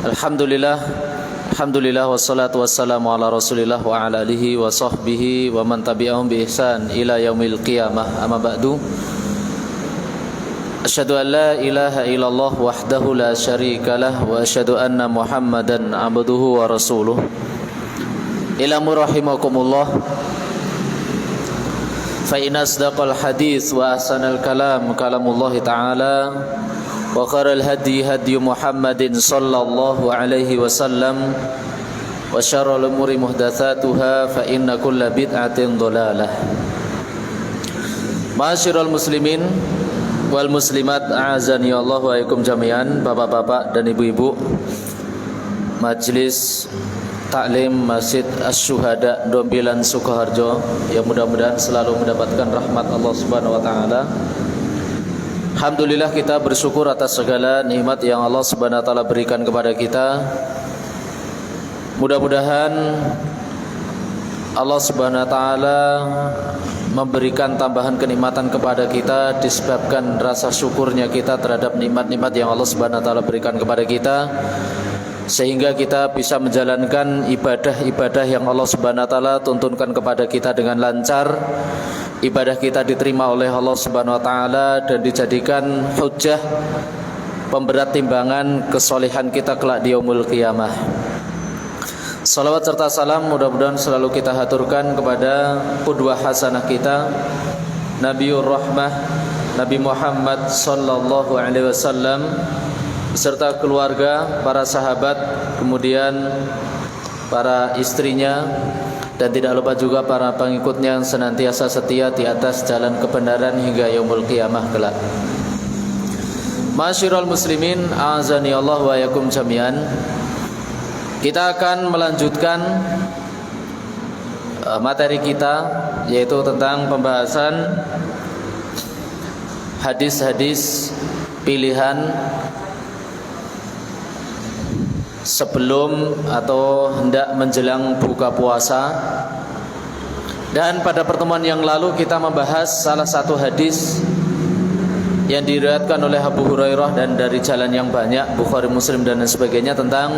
Alhamdulillah wassalatu wassalamu ala Rasulillah wa ala alihi wa sahbihi wa man tabi'ahum bi ihsan ila yaumil qiyamah. Amma ba'du. Asyhadu an la ilaha illallah wahdahu la syarikalah wa asyhadu anna Muhammadan abduhu wa rasuluh. Ilamu rahimakumullah. Fa in asdaqal hadits wa ahsanal kalam kalamullah ta'ala wa khairal hadi hadi Muhammadin sallallahu alaihi wasallam wa syarrul umuri muhdatsatuha fa inna kulla bid'atin dhalalah. Ma'asyiral muslimin wal muslimat, a'azani Allah wa iyyakum jami'an. Bapak-bapak dan ibu-ibu Majelis Taklim Masjid Asy-Syuhada Dombilan Sukoharjo, yang mudah-mudahan selalu mendapatkan rahmat Allah Subhanahu wa taala. Alhamdulillah, kita bersyukur atas segala nikmat yang Allah Subhanahu wa taala berikan kepada kita. Mudah-mudahan Allah Subhanahu wa taala memberikan tambahan kenikmatan kepada kita disebabkan rasa syukurnya kita terhadap nikmat-nikmat yang Allah Subhanahu wa taala berikan kepada kita, sehingga kita bisa menjalankan ibadah-ibadah yang Allah Subhanahu wa taala tuntunkan kepada kita dengan lancar. Ibadah kita diterima oleh Allah Subhanahu wa taala dan dijadikan hujjah, pemberat timbangan kesolehan kita kelak di yaumul qiyamah. Salawat serta salam mudah-mudahan selalu kita haturkan kepada qudwah hasanah kita, Nabiur Rahmah, Nabi Muhammad sallallahu alaihi wasallam, beserta keluarga, para sahabat, kemudian para istrinya, dan tidak lupa juga para pengikutnya yang senantiasa setia di atas jalan kebenaran hingga yaumul qiyamah kelak. Ma'asyiral muslimin, a'azani Allah wa iyyakum jami'an. Kita akan melanjutkan materi kita, yaitu tentang pembahasan hadis-hadis pilihan sebelum atau hendak menjelang buka puasa. Dan pada pertemuan yang lalu kita membahas salah satu hadis yang diriwayatkan oleh Abu Hurairah dan dari jalan yang banyak, Bukhari, Muslim dan sebagainya, tentang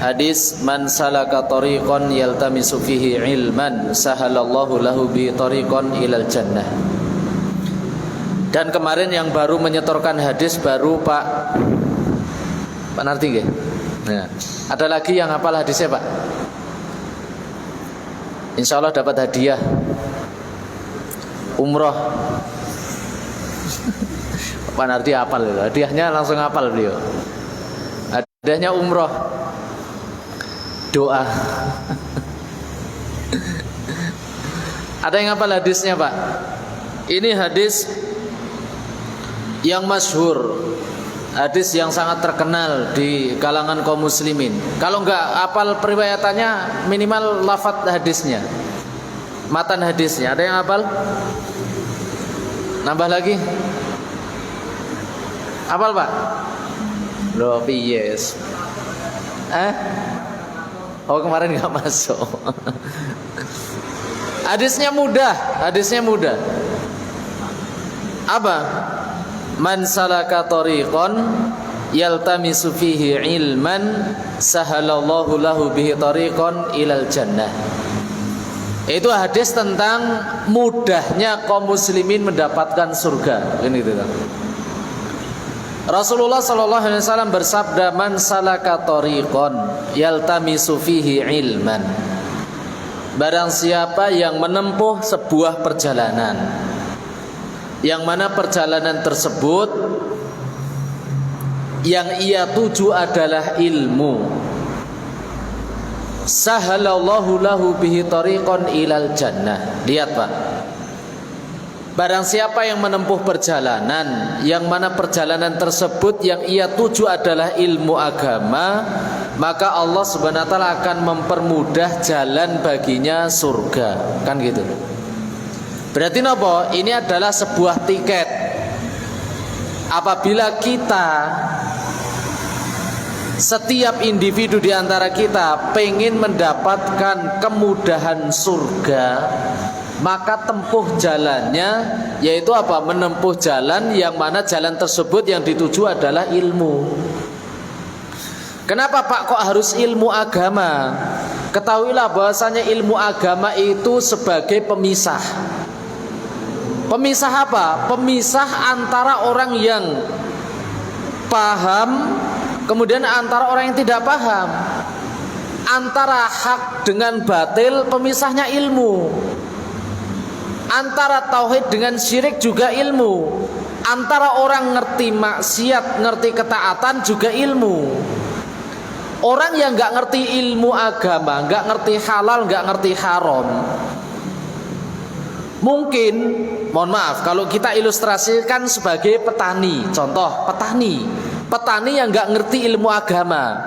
hadis man salaka tariqan yaltamisu fihi ilman sahalallahu lahu bi tariqan ilal jannah. Dan kemarin yang baru menyetorkan hadis baru Pak Narti nggih? Nah, ada lagi yang hafal hadisnya Pak? Insya Allah dapat hadiah umroh. Pak Narti hafal itu. Hadiahnya langsung hafal beliau. Hadiahnya umroh. Doa. Ada yang hafal hadisnya Pak? Ini hadis yang masyhur, hadis yang sangat terkenal di kalangan kaum muslimin. Kalau enggak hafal periwayatannya, minimal lafaz hadisnya, matan hadisnya. Ada yang hafal? Nambah lagi? Hafal Pak? Loh, yes. Oh, kemarin enggak masuk. Hadisnya mudah, Apa? Man salaka tariqan yaltamisu fihi ilman sahalallahu lahu bihi tariqan ilal jannah. Itu hadis tentang mudahnya kaum muslimin mendapatkan surga. Ini gitu kan. Rasulullah sallallahu alaihi wasallam bersabda, man salaka tariqan yaltamisu fihi ilman. Barang siapa yang menempuh sebuah perjalanan, yang mana perjalanan tersebut yang ia tuju adalah ilmu, sahalallahu lahu bihi tariqan ilal jannah. Lihat Pak, barang siapa yang menempuh perjalanan yang mana perjalanan tersebut yang ia tuju adalah ilmu agama, maka Allah Subhanahu wa taala akan mempermudah jalan baginya surga. Kan gitu. Berarti nopo? Ini adalah sebuah tiket. Apabila kita, setiap individu di antara kita pengen mendapatkan kemudahan surga, maka tempuh jalannya, yaitu apa? Menempuh jalan yang mana jalan tersebut yang dituju adalah ilmu. Kenapa Pak kok harus ilmu agama? Ketahuilah bahwasanya ilmu agama itu sebagai pemisah. Pemisah apa? Pemisah antara orang yang paham, kemudian antara orang yang tidak paham. Antara hak dengan batil, pemisahnya ilmu. Antara tauhid dengan syirik juga ilmu. Antara orang ngerti maksiat, ngerti ketaatan juga ilmu. Orang yang gak ngerti ilmu agama, gak ngerti halal, gak ngerti haram, mungkin, mohon maaf, kalau kita ilustrasikan sebagai petani. Contoh, petani yang gak ngerti ilmu agama.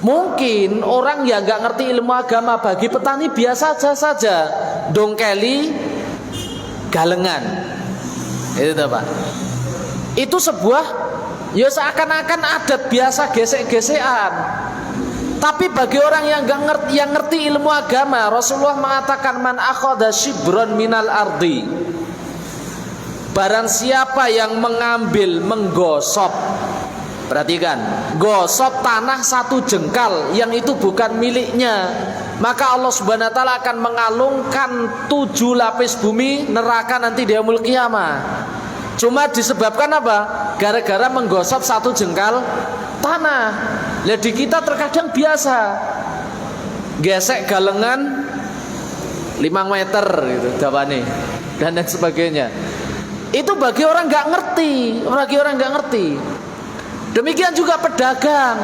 Mungkin orang yang gak ngerti ilmu agama bagi petani biasa saja, dongkeli galengan. Itu Pak. Itu sebuah, ya seakan-akan adat biasa, gesek-gesekan. Tapi bagi orang yang ngerti ilmu agama, Rasulullah mengatakan man akhadha shibran minal ardi, barang siapa yang mengambil, menggosok, perhatikan, gosok tanah satu jengkal yang itu bukan miliknya, maka Allah Subhanahu wa taala akan mengalungkan 7 lapis bumi neraka nanti di yaumul qiyamah. Cuma disebabkan apa? Gara-gara menggosok satu jengkal tanah. Lah di kita terkadang biasa gesek galengan 5 meter gitu dawane dan lain sebagainya. Itu bagi orang nggak ngerti, Demikian juga pedagang.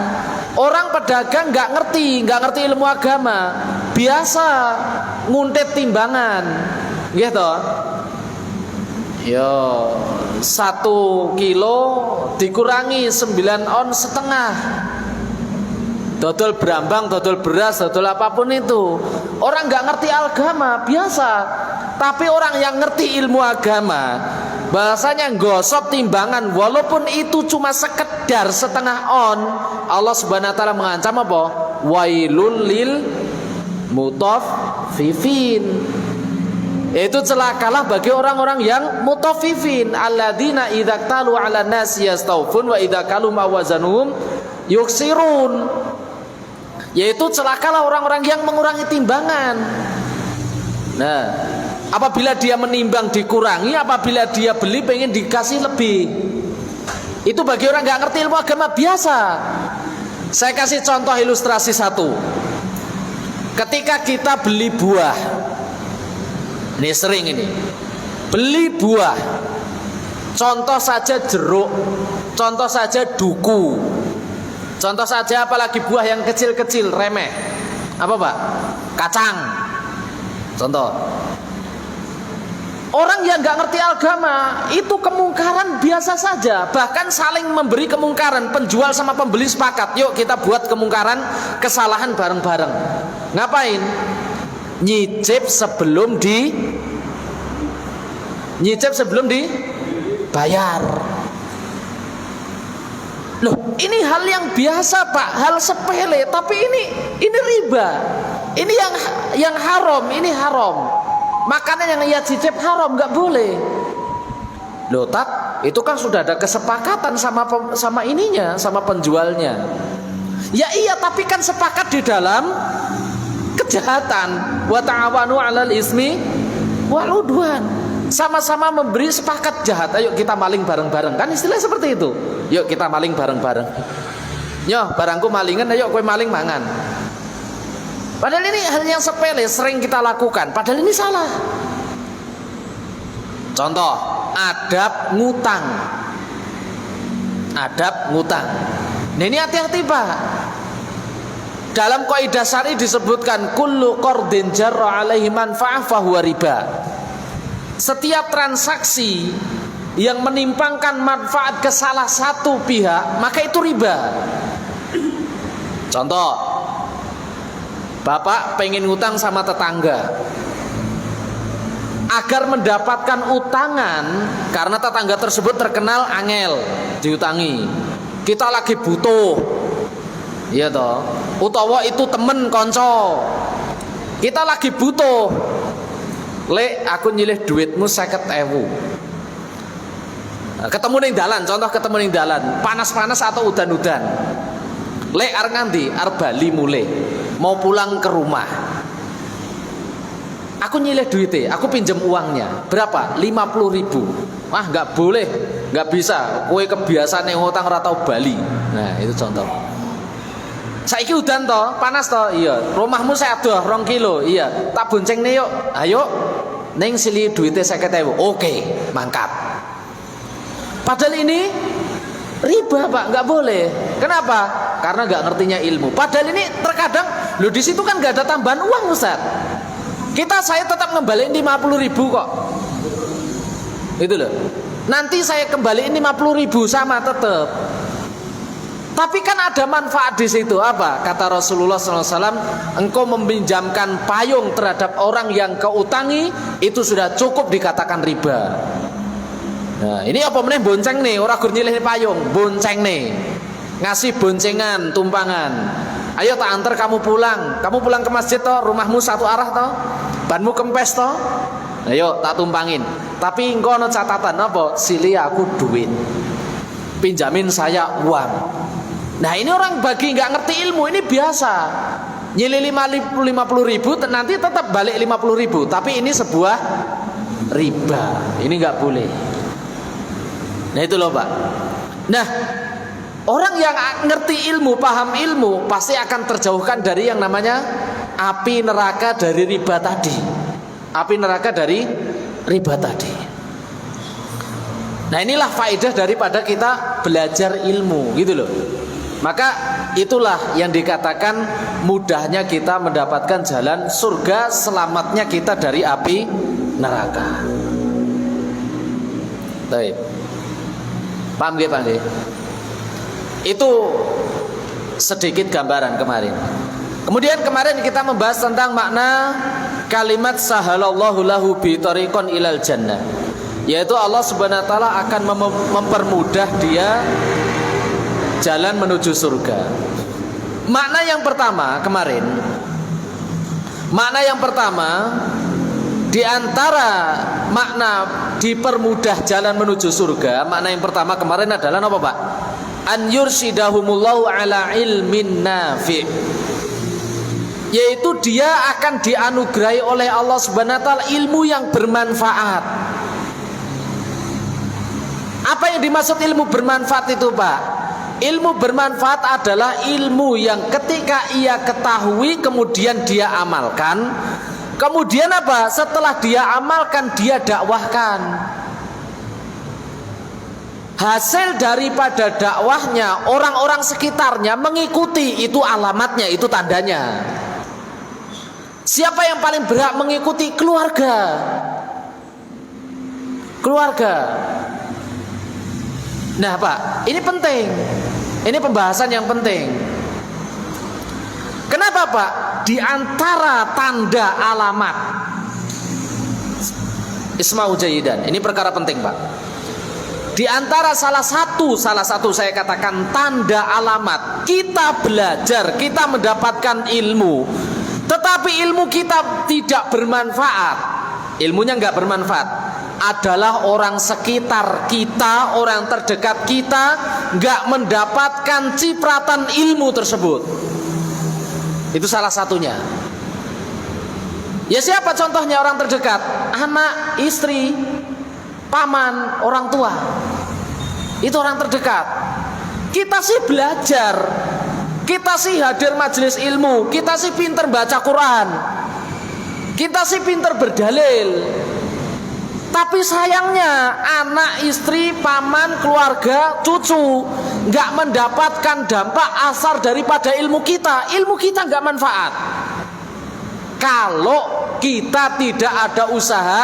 Orang pedagang nggak ngerti ilmu agama, biasa nguntit timbangan, gitu. Yo, 1 kilo dikurangi 9 on setengah. Dodol brambang, dodol beras, dodol apapun itu. Orang nggak ngerti agama biasa, tapi orang yang ngerti ilmu agama, bahasanya gosok timbangan, walaupun itu cuma sekedar setengah on, Allah Subhanahu wa taala mengancam apa? Wailul lil mutaffifin. Itu celakalah bagi orang-orang yang mutaffifin, alladzina idza talu 'alan nasi yastaufun wa idza kalum awazanuhum yuksirun. Yaitu celakalah orang-orang yang mengurangi timbangan. Nah, apabila dia menimbang dikurangi, apabila dia beli pengen dikasih lebih. Itu bagi orang nggak ngerti ilmu agama biasa. Saya kasih contoh ilustrasi satu. Ketika kita beli buah, ini sering ini, beli buah, contoh saja jeruk, contoh saja duku, contoh saja apalagi buah yang kecil-kecil remeh, apa Pak? Kacang, contoh. Orang yang nggak ngerti agama itu kemungkaran biasa saja, bahkan saling memberi kemungkaran. Penjual sama pembeli sepakat, yuk kita buat kemungkaran, kesalahan bareng-bareng. Ngapain? Nyicip sebelum dibayar. Loh, ini hal yang biasa Pak, hal sepele, tapi ini riba. Ini yang haram, ini haram. Makanan yang ia cicip haram, nggak boleh. Loh, itu kan sudah ada kesepakatan sama ininya, sama penjualnya. Ya iya, tapi kan sepakat di dalam kejahatan. Wa ta'awanu 'alal ismi wal 'udwan. Sama-sama memberi, sepakat jahat. Ayo kita maling bareng-bareng. Kan istilah seperti itu. Yuk kita maling bareng-bareng. Yo, barangku malingan, ayo kowe maling mangan. Padahal ini hal yang sepele, sering kita lakukan, padahal ini salah. Contoh, adab ngutang. Nah ini hati-hati Pak. Dalam kaidah syar'i disebutkan kullu qardin jarra alaihi manfa'ah fahuwa riba. Setiap transaksi yang menimpangkan manfaat ke salah satu pihak, maka itu riba. Contoh, Bapak pengen ngutang sama tetangga, agar mendapatkan utangan karena tetangga tersebut terkenal angel diutangi. Kita lagi butuh, iya toh, utawa itu temen konco, kita lagi butuh. Lek aku nyilih duitmu 50.000. Ketemu ning dalan, contoh ketemu ning dalan, panas-panas atau udan-udan. Lek arep nganti, arep bali mulai, mau pulang ke rumah. Aku nyilih duitnya, aku pinjam uangnya. Berapa? 50.000. Wah, nggak boleh, nggak bisa. Kowe kebiasaan yang ngutang ora tau bali. Nah, itu contoh. Saiki udan toh, panas toh, iya. Rumahmu sedoh 2 kilo, iya. Tak boncengne yuk, ayo. Neng sili duitnya 50.000. Oke, mangkat. Padahal ini riba Pak, nggak boleh. Kenapa? Karena nggak ngertinya ilmu. Padahal ini terkadang, lo di situ kan nggak ada tambahan uang Ustaz. Saya tetap ngembaliin 50.000 kok. Itu loh. Nanti saya kembaliin 50.000 sama tetap. Tapi kan ada manfaat di situ. Apa? Kata Rasulullah SAW, engkau meminjamkan payung terhadap orang yang kau utangi, itu sudah cukup dikatakan riba. Nah, ini apa meneh bonceng nih, orang gur nyilih payung, bonceng nih. Ngasih boncengan, tumpangan. Ayo tak antar kamu pulang. Kamu pulang ke masjid toh, rumahmu satu arah toh, banmu kempes toh. Ayo tak tumpangin. Tapi engkau ada catatan apa? Sili aku duit, pinjamin saya uang. Nah ini orang bagi nggak ngerti ilmu, ini biasa. Nyilih 50.000 nanti tetap balik 50.000, tapi ini sebuah riba. Ini nggak boleh. Nah itu loh Pak. Nah orang yang ngerti ilmu, paham ilmu, pasti akan terjauhkan dari yang namanya api neraka dari riba tadi. Api neraka dari riba tadi. Nah inilah faedah daripada kita belajar ilmu, gitu loh. Maka itulah yang dikatakan mudahnya kita mendapatkan jalan surga, selamatnya kita dari api neraka. Baik. Paham nggih, Pak nggih? Itu sedikit gambaran kemarin. Kemudian kemarin kita membahas tentang makna kalimat sahalallahu lahu bi tariqon ilal jannah, yaitu Allah Subhanahu wa taala akan mempermudah dia jalan menuju surga. Makna yang pertama kemarin, di antara makna dipermudah jalan menuju surga, makna yang pertama kemarin adalah apa Pak? An yursidahumullahu ala ilmin nafi', yaitu dia akan dianugerahi oleh Allah Subhanahu wa taala ilmu yang bermanfaat. Apa yang dimaksud ilmu bermanfaat itu Pak? Ilmu bermanfaat adalah ilmu yang ketika ia ketahui kemudian dia amalkan, kemudian apa? Setelah dia amalkan dia dakwahkan. Hasil daripada dakwahnya orang-orang sekitarnya mengikuti, itu alamatnya, itu tandanya. Siapa yang paling berhak mengikuti? Keluarga. Nah Pak, ini penting. Ini pembahasan yang penting. Kenapa Pak? Di antara tanda alamat, isma'u jayidan, ini perkara penting Pak. Di antara salah satu saya katakan tanda alamat kita belajar, kita mendapatkan ilmu, tetapi ilmu kita tidak bermanfaat, ilmunya nggak bermanfaat, adalah orang sekitar kita, orang terdekat kita nggak mendapatkan cipratan ilmu tersebut. Itu salah satunya. Ya siapa contohnya orang terdekat? Anak, istri, paman, orang tua. Itu orang terdekat. Kita sih belajar, kita sih hadir majelis ilmu, kita sih pinter baca Quran, kita sih pinter berdalil. Tapi sayangnya anak, istri, paman, keluarga, cucu nggak mendapatkan dampak asar daripada ilmu kita. Ilmu kita nggak manfaat kalau kita tidak ada usaha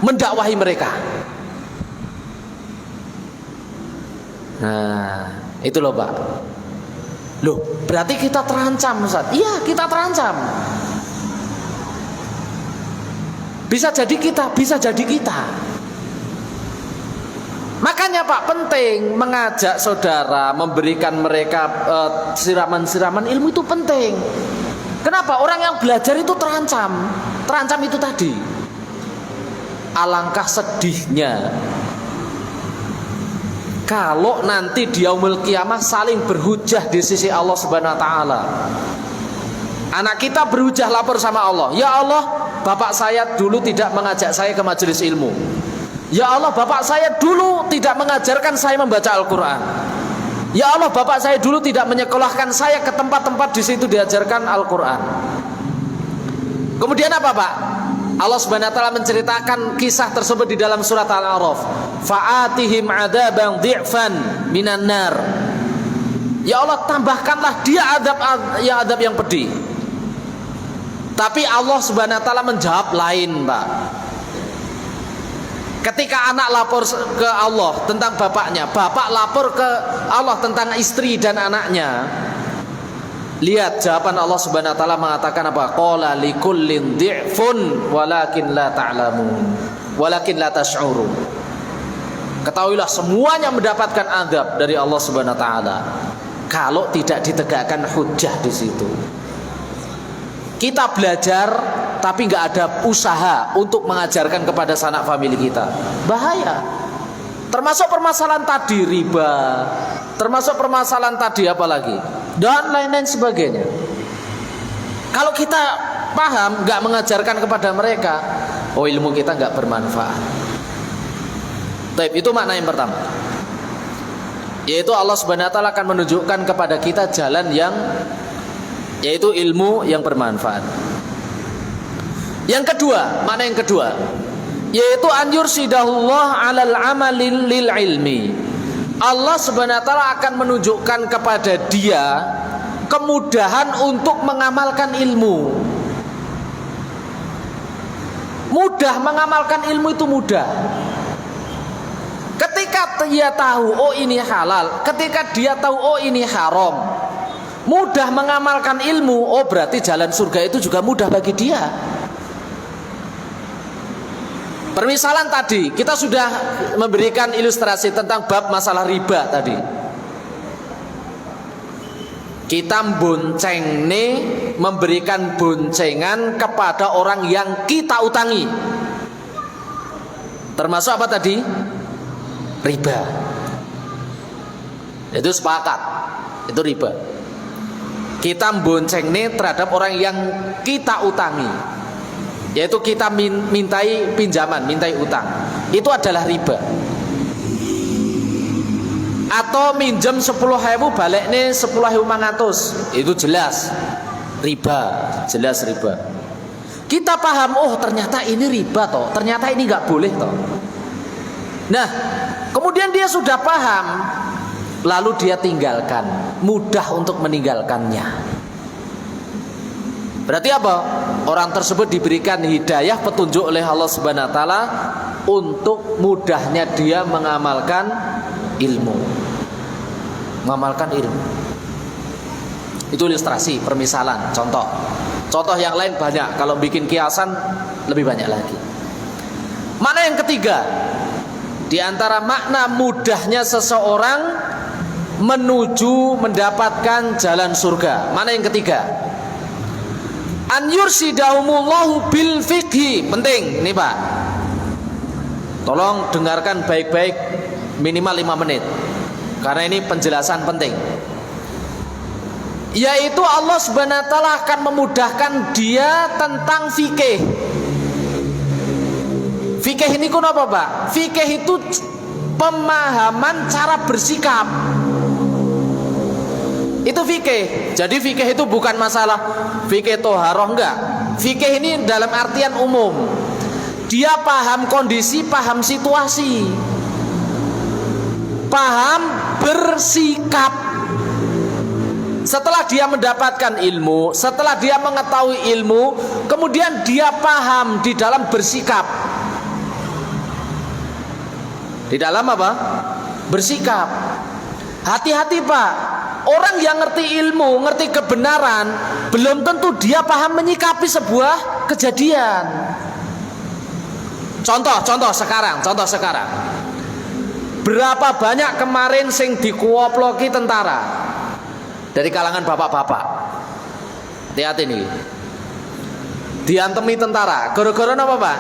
mendakwahi mereka. Nah, itu loh Pak. Loh, berarti kita terancam Ustaz. Iya, kita terancam. Bisa jadi kita, bisa jadi kita. Makanya Pak, penting mengajak saudara, memberikan mereka siraman-siraman ilmu itu penting. Kenapa? Orang yang belajar itu terancam. Terancam itu tadi. alangkah sedihnya kalau nanti di yaumul kiamah saling berhujah di sisi Allah Subhanahu wa taala. Anak kita berhujah lapor sama Allah, ya Allah, bapak saya dulu tidak mengajak saya ke majelis ilmu. Ya Allah, bapak saya dulu tidak mengajarkan saya membaca Al-Quran. Ya Allah, bapak saya dulu tidak menyekolahkan saya ke tempat-tempat di situ diajarkan Al-Quran. Kemudian apa, Pak? Allah Subhanahu wa taala menceritakan kisah tersebut di dalam surat Al-A'raf. Fa'atihim 'adzaban dhi'fan minan nar. Ya Allah, tambahkanlah dia adab yang pedih. Tapi Allah Subhanahu wa taala menjawab lain, Pak. Ketika anak lapor ke Allah tentang bapaknya, bapak lapor ke Allah tentang istri dan anaknya. Lihat jawaban Allah Subhanahu wa taala mengatakan apa? Qala likullin dhi'fun walakin la ta'lamun. Walakin la tash'urun. Ketahuilah semuanya mendapatkan azab dari Allah Subhanahu wa taala kalau tidak ditegakkan hujjah di situ. Kita belajar tapi nggak ada usaha untuk mengajarkan kepada sanak famili kita. Bahaya. Termasuk permasalahan tadi riba, termasuk permasalahan tadi apa lagi, dan lain-lain sebagainya. Kalau kita paham, nggak mengajarkan kepada mereka, oh ilmu kita nggak bermanfaat. Baik, itu makna yang pertama. Yaitu Allah Subhanahu wa taala akan menunjukkan kepada kita jalan yang, yaitu ilmu yang bermanfaat. Yang kedua, makna yang kedua, yaitu an yursidahullah 'alal 'amali lil ilmi. Allah Subhanahu wa taala akan menunjukkan kepada dia kemudahan untuk mengamalkan ilmu. Mudah mengamalkan ilmu itu mudah. Ketika dia tahu oh ini halal, ketika dia tahu oh ini haram, mudah mengamalkan ilmu, oh berarti jalan surga itu juga mudah bagi dia. Permisalan tadi kita sudah memberikan ilustrasi tentang bab masalah riba tadi. Kita bonceng nih, memberikan boncengan kepada orang yang kita utangi. Termasuk apa tadi? Riba. Itu sepakat. Itu riba. Kita bonceng nih terhadap orang yang kita utangi, yaitu kita mintai pinjaman, mintai utang. Itu adalah riba. Atau minjem 10.000 balik nih 10.500, itu jelas riba, jelas riba. Kita paham, oh ternyata ini riba toh, ternyata ini nggak boleh toh. Nah, kemudian dia sudah paham, lalu dia tinggalkan, mudah untuk meninggalkannya. Berarti apa? Orang tersebut diberikan hidayah, petunjuk oleh Allah Subhanahu wa taala untuk mudahnya dia mengamalkan ilmu. Mengamalkan ilmu. Itu ilustrasi, permisalan, contoh. Contoh yang lain banyak, kalau bikin kiasan lebih banyak lagi. Makna yang ketiga, di antara makna mudahnya seseorang menuju mendapatkan jalan surga. Makna yang ketiga, an yursidahumullahu bil fiqhi. Penting nih Pak, tolong dengarkan baik-baik, minimal 5 menit, karena ini penjelasan penting. Yaitu Allah Subhanahu wa taala akan memudahkan dia tentang fikih. Fikih ini apa Pak? Fikih itu pemahaman cara bersikap. Itu fikih. Jadi fikih itu bukan masalah fikih toharoh, enggak. Fikih ini dalam artian umum. Dia paham kondisi, paham situasi, paham bersikap. Setelah dia mendapatkan ilmu, setelah dia mengetahui ilmu, kemudian dia paham di dalam bersikap. Di dalam apa? Bersikap. Hati-hati Pak, orang yang ngerti ilmu, ngerti kebenaran, belum tentu dia paham menyikapi sebuah kejadian. Contoh sekarang. Berapa banyak kemarin sing dikuoploki tentara dari kalangan bapak-bapak. Hati-hati nih. Diantemi tentara. Gara-gara apa Pak?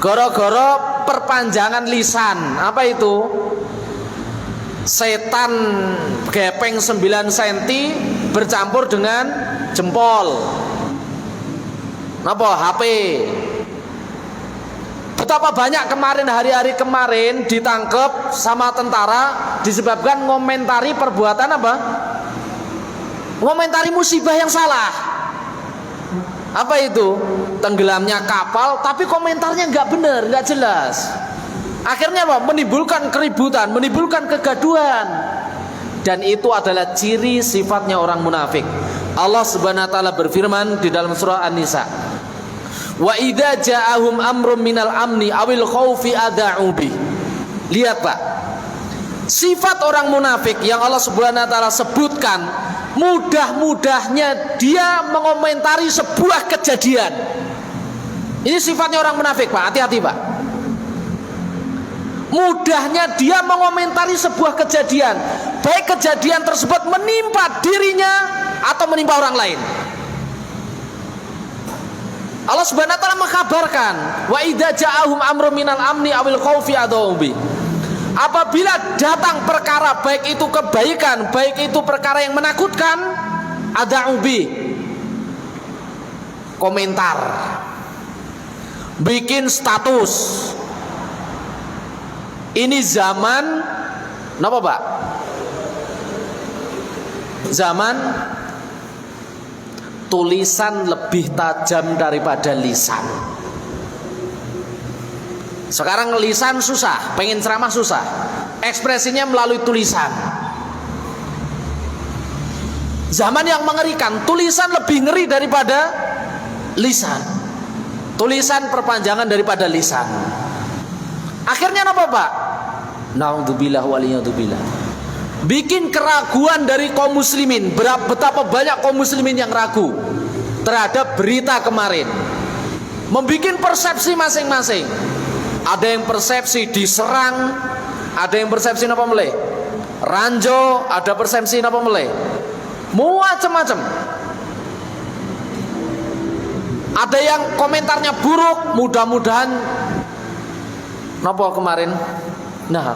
Gara-gara perpanjangan lisan. Apa itu? Setan gepeng 9 cm bercampur dengan jempol. Apa? HP. Betapa banyak kemarin, hari-hari kemarin ditangkap sama tentara disebabkan ngomentari perbuatan apa? Ngomentari musibah yang salah. Apa itu? Tenggelamnya kapal tapi komentarnya nggak benar, nggak jelas. Akhirnya apa? Menimbulkan keributan, menimbulkan kegaduhan. Dan itu adalah ciri sifatnya orang munafik. Allah Subhanahu wa taala berfirman di dalam surah An-Nisa, "Wa idza ja'ahum amrun minal amni awil khaufi ada'u bi." Lihat Pak, sifat orang munafik yang Allah Subhanahu wa taala sebutkan, mudah-mudahnya dia mengomentari sebuah kejadian. Ini sifatnya orang munafik Pak, hati-hati Pak. Mudahnya dia mengomentari sebuah kejadian, baik kejadian tersebut menimpa dirinya atau menimpa orang lain. Allah Subhanahu wa taala mengkabarkan, wa idza ja'ahum amrun minal amni awil khaufi adau bi. Apabila datang perkara, baik itu kebaikan, baik itu perkara yang menakutkan, adau bi. Komentar. Bikin status. Ini zaman napa Pak? Zaman tulisan lebih tajam daripada lisan. Sekarang lisan susah, pengen ceramah susah. Ekspresinya melalui tulisan. Zaman yang mengerikan, tulisan lebih ngeri daripada lisan. Tulisan perpanjangan daripada lisan. Akhirnya apa Pak? Naudzubillah waliyadzubillah. Bikin keraguan dari kaum muslimin. Betapa banyak kaum muslimin yang ragu terhadap berita kemarin. Membikin persepsi masing-masing. Ada yang persepsi diserang, ada yang persepsi apa meleh? Ranjo, ada persepsi apa meleh? Macam-macam. Ada yang komentarnya buruk, mudah-mudahan napa kemarin? Nah,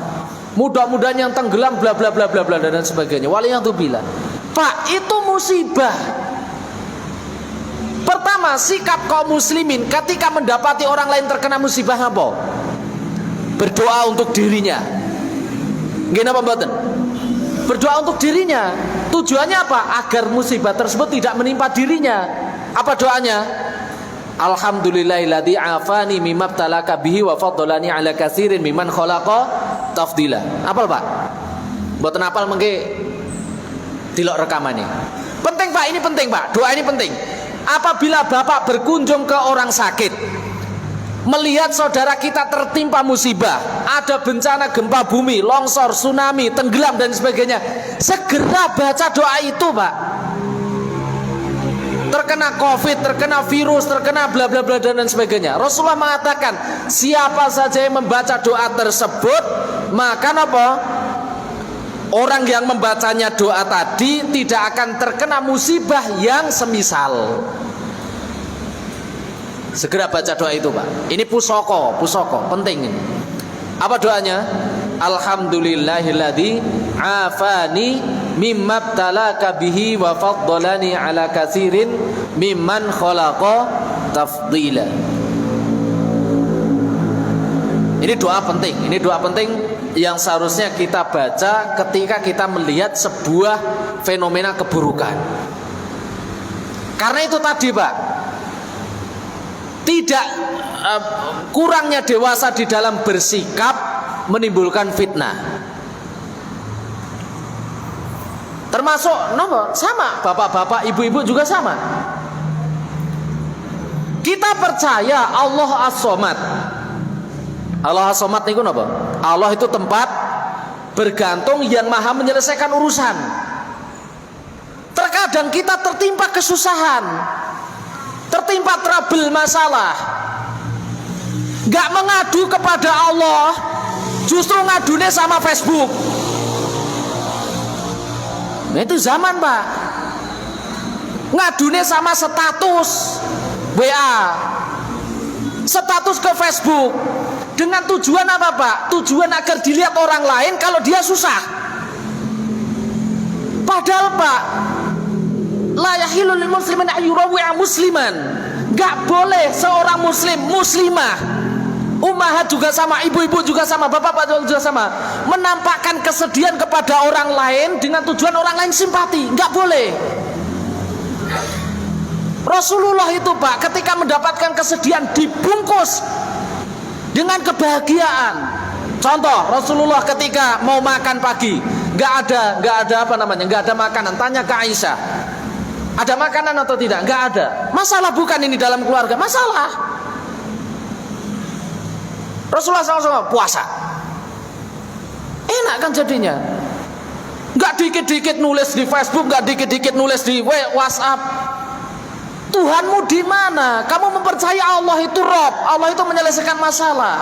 mudah-mudahan yang tenggelam bla bla bla bla bla dan sebagainya. Waliyadzubillah. Pak, itu musibah. Pertama, sikap kaum muslimin ketika mendapati orang lain terkena musibah apa? Berdoa untuk dirinya. Nggih napa mboten? Berdoa untuk dirinya. Tujuannya apa? Agar musibah tersebut tidak menimpa dirinya. Apa doanya? Alhamdulillahilladzi afani mimma btalaka bihi wa faddalani ala katsirin mimman khalaqa tafdila. Apal Pak? Mboten apal mengke dilok rekamannya. Penting Pak, ini penting Pak. Doa ini penting. Apabila Bapak berkunjung ke orang sakit, melihat saudara kita tertimpa musibah, ada bencana gempa bumi, longsor, tsunami, tenggelam dan sebagainya, segera baca doa itu Pak. Terkena covid, terkena virus, terkena bla bla bla dan sebagainya. Rasulullah mengatakan, siapa saja yang membaca doa tersebut, maka apa? Orang yang membacanya doa tadi tidak akan terkena musibah yang semisal. Segera baca doa itu Pak. Ini pusoko penting ini. Apa doanya? Alhamdulillahilladzi afani mimma btalaka bihi wa faddalani ala katsirin mimman khalaqa tafdila. Ini doa penting. Ini doa penting yang seharusnya kita baca ketika kita melihat sebuah fenomena keburukan. Karena itu tadi Pak, tidak kurangnya dewasa di dalam bersikap menimbulkan fitnah. Termasuk sama bapak-bapak, ibu-ibu juga sama. Kita percaya Allah As-Somad. Allah As-Somad niku napa? Allah itu tempat bergantung yang maha menyelesaikan urusan. Terkadang kita tertimpa kesusahan, tertimpa trouble masalah, gak mengadu kepada Allah, justru ngadune sama Facebook. Nah, itu zaman Pak. Ngadune sama status WA, status ke Facebook dengan tujuan apa Pak? Tujuan agar dilihat orang lain kalau dia susah. Padahal Pak, la yahillu lil muslimin ayyurawi'a musliman. Gak boleh seorang muslim, muslimah, ummahat juga sama, ibu-ibu juga sama, bapak-bapak juga sama, menampakkan kesedihan kepada orang lain dengan tujuan orang lain simpati. Gak boleh. Rasulullah itu Pak, ketika mendapatkan kesedihan dibungkus dengan kebahagiaan. Contoh, Rasulullah ketika mau makan pagi, nggak ada makanan. Tanya ke Aisyah, ada makanan atau tidak? Nggak ada. Masalah bukan ini dalam keluarga, masalah. Rasulullah SAW puasa, enak kan jadinya. Nggak dikit-dikit nulis di Facebook, nggak dikit-dikit nulis di WhatsApp. Tuhanmu di mana? Kamu mempercaya Allah itu Rob, Allah itu menyelesaikan masalah.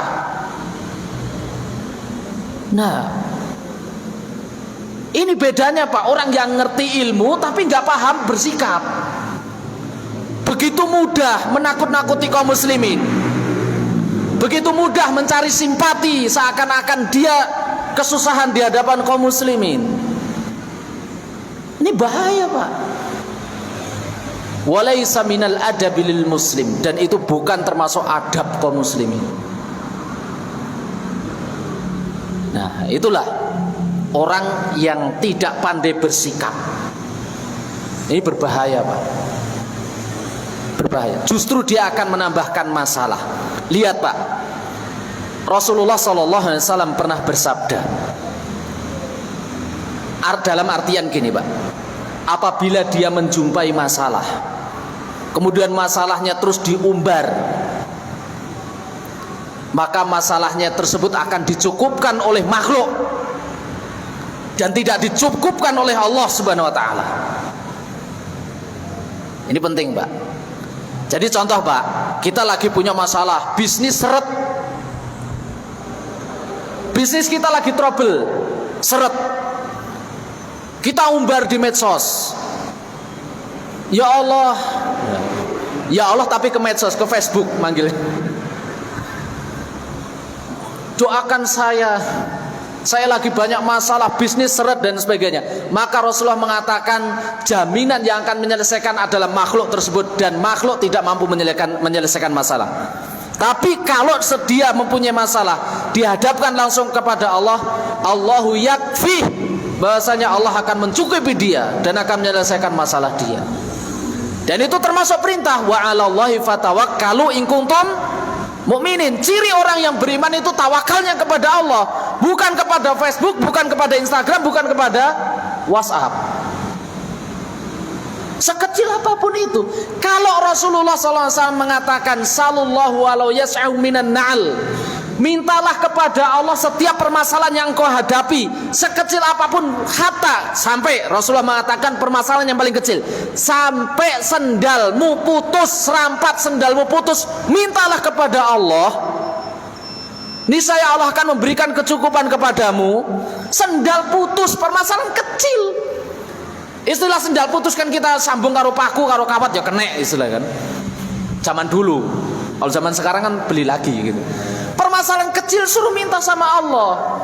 Nah, ini bedanya Pak, orang yang ngerti ilmu tapi nggak paham bersikap. Begitu mudah menakut-nakuti kaum muslimin, begitu mudah mencari simpati seakan-akan dia kesusahan di hadapan kaum muslimin. Ini bahaya Pak. Walaisa minal adabi lil muslim, dan itu bukan termasuk adab kaum muslimin. Nah, itulah orang yang tidak pandai bersikap. Ini berbahaya Pak, berbahaya. Justru dia akan menambahkan masalah. Lihat Pak, Rasulullah SAW pernah bersabda, dalam artian gini Pak, apabila dia menjumpai masalah, kemudian masalahnya terus diumbar, maka masalahnya tersebut akan dicukupkan oleh makhluk dan tidak dicukupkan oleh Allah Subhanahu wa taala. Ini penting Pak. Jadi contoh Pak, kita lagi punya masalah bisnis seret, bisnis kita lagi trouble, seret, kita umbar di medsos. Ya Allah tapi ke medsos, ke Facebook manggil. Doakan saya lagi banyak masalah bisnis seret dan sebagainya. Maka Rasulullah mengatakan jaminan yang akan menyelesaikan adalah makhluk tersebut, dan makhluk tidak mampu menyelesaikan masalah. Tapi kalau dia mempunyai masalah, dihadapkan langsung kepada Allah, Allahu yakfi, bahwasanya Allah akan mencukupi dia dan akan menyelesaikan masalah dia. Dan itu termasuk perintah, wa 'alallahi fatawakkalu in kuntum mukminin. Ciri orang yang beriman itu tawakalnya kepada Allah, bukan kepada Facebook, bukan kepada Instagram, bukan kepada WhatsApp. Sekecil apapun itu. Kalau Rasulullah SAW mengatakan sallallahu walau yas'au minan na'al, mintalah kepada Allah setiap permasalahan yang kau hadapi, sekecil apapun, hatta, sampai Rasulullah mengatakan permasalahan yang paling kecil, sampai sendalmu putus, serampat sendalmu putus, mintalah kepada Allah, niscaya Allah akan memberikan kecukupan kepadamu. Sendal putus, permasalahan kecil. Istilah sendal putus kan kita sambung karo paku, karo kawat ya kena istilah kan. Zaman dulu. Kalau zaman sekarang kan beli lagi gitu. Permasalahan kecil suruh minta sama Allah.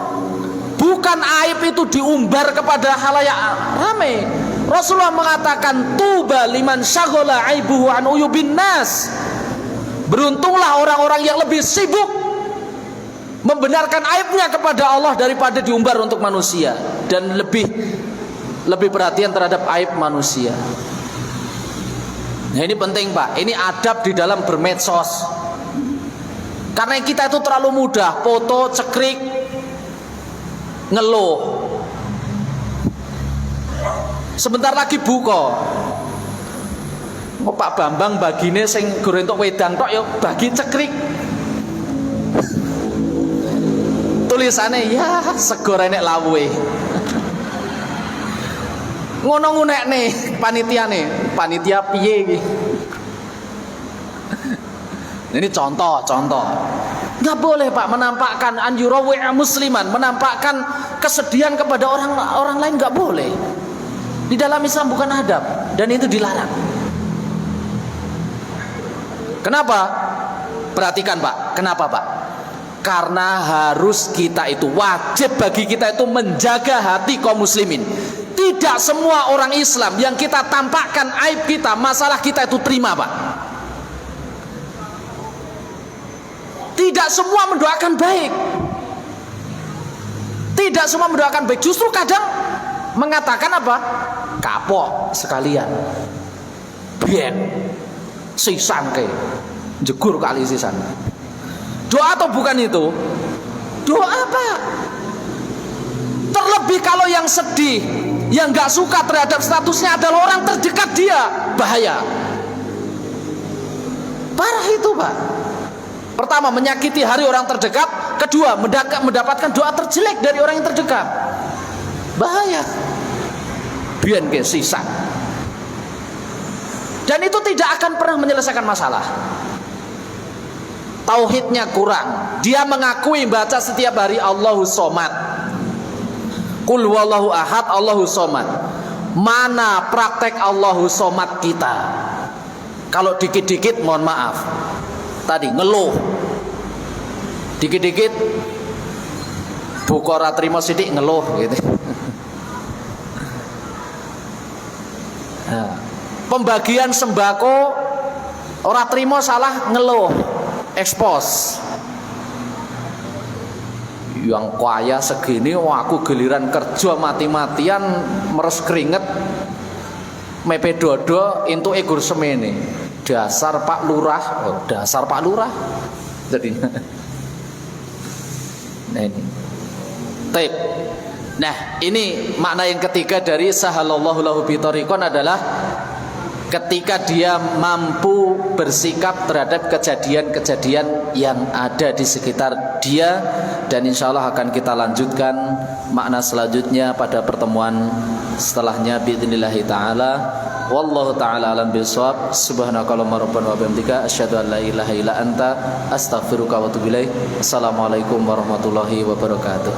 Bukan aib itu diumbar kepada halayak ramai. Rasulullah mengatakan tuba liman syaghala aibuhu an uyubin nas. Beruntunglah orang-orang yang lebih sibuk membenarkan aibnya kepada Allah daripada diumbar untuk manusia, dan lebih perhatian terhadap aib manusia. Nah ini penting Pak, ini adab di dalam bermedsos. Karena kita itu terlalu mudah foto, cekrik, ngeluh. Sebentar lagi buka. Oh, Pak Bambang bagine sing goreng tok wedang tok ya bagi cekrik. Tulisannya ya sego renek lawuhe. Ngono ngunek nih panitia piye iki. Ini contoh. Nggak boleh Pak menampakkan anjurawi'a musliman, menampakkan kesedihan kepada orang lain, nggak boleh. Di dalam Islam bukan adab, dan itu dilarang. Kenapa? Perhatikan Pak, kenapa Pak? Karena harus kita itu, wajib bagi kita itu menjaga hati kaum muslimin. Tidak semua orang Islam yang kita tampakkan aib kita, masalah kita itu terima Pak. Tidak semua mendoakan baik. Tidak semua mendoakan baik. Justru kadang mengatakan apa? Kapok sekalian. Bien. Sisan ke. Jegur kali sisan. Doa atau bukan itu? Doa Pak. Terlebih kalau yang sedih, yang gak suka terhadap statusnya adalah orang terdekat dia, bahaya. Parah itu Pak. Pertama, menyakiti hari orang terdekat. Kedua, mendapatkan doa terjelek dari orang yang terdekat. Bahaya. Biar ke sisa. Dan itu tidak akan pernah menyelesaikan masalah. Tauhidnya kurang. Dia mengakui baca setiap hari Allahus Somad, Qul wallahu ahad, Allahus Somad. Mana praktek Allahus Somad kita? Kalau dikit-dikit mohon maaf, tadi ngeluh, dikit-dikit Bukora terima sidik ngeluh gitu. Nah, pembagian sembako ora terima salah ngeluh, ekspos. Yang kaya segini, aku giliran kerja mati-matian meres keringet, mepe dodo into egur semene. Dasar Pak Lurah, dasar Pak Lurah. Jadi, nah ini, tape. Nah ini makna yang ketiga dari sahalallahu lahu bitorikon adalah ketika dia mampu bersikap terhadap kejadian-kejadian yang ada di sekitar dia. Dan insya Allah akan kita lanjutkan makna selanjutnya pada pertemuan setelahnya biidznillah ta'ala. Wallahu ta'ala alam bisawab. Subhanakallahumma rabbana wa bihamdika asyhadu an la ilaha illa anta astaghfiruka wa atubu ilaik. Assalamualaikum warahmatullahi wabarakatuh.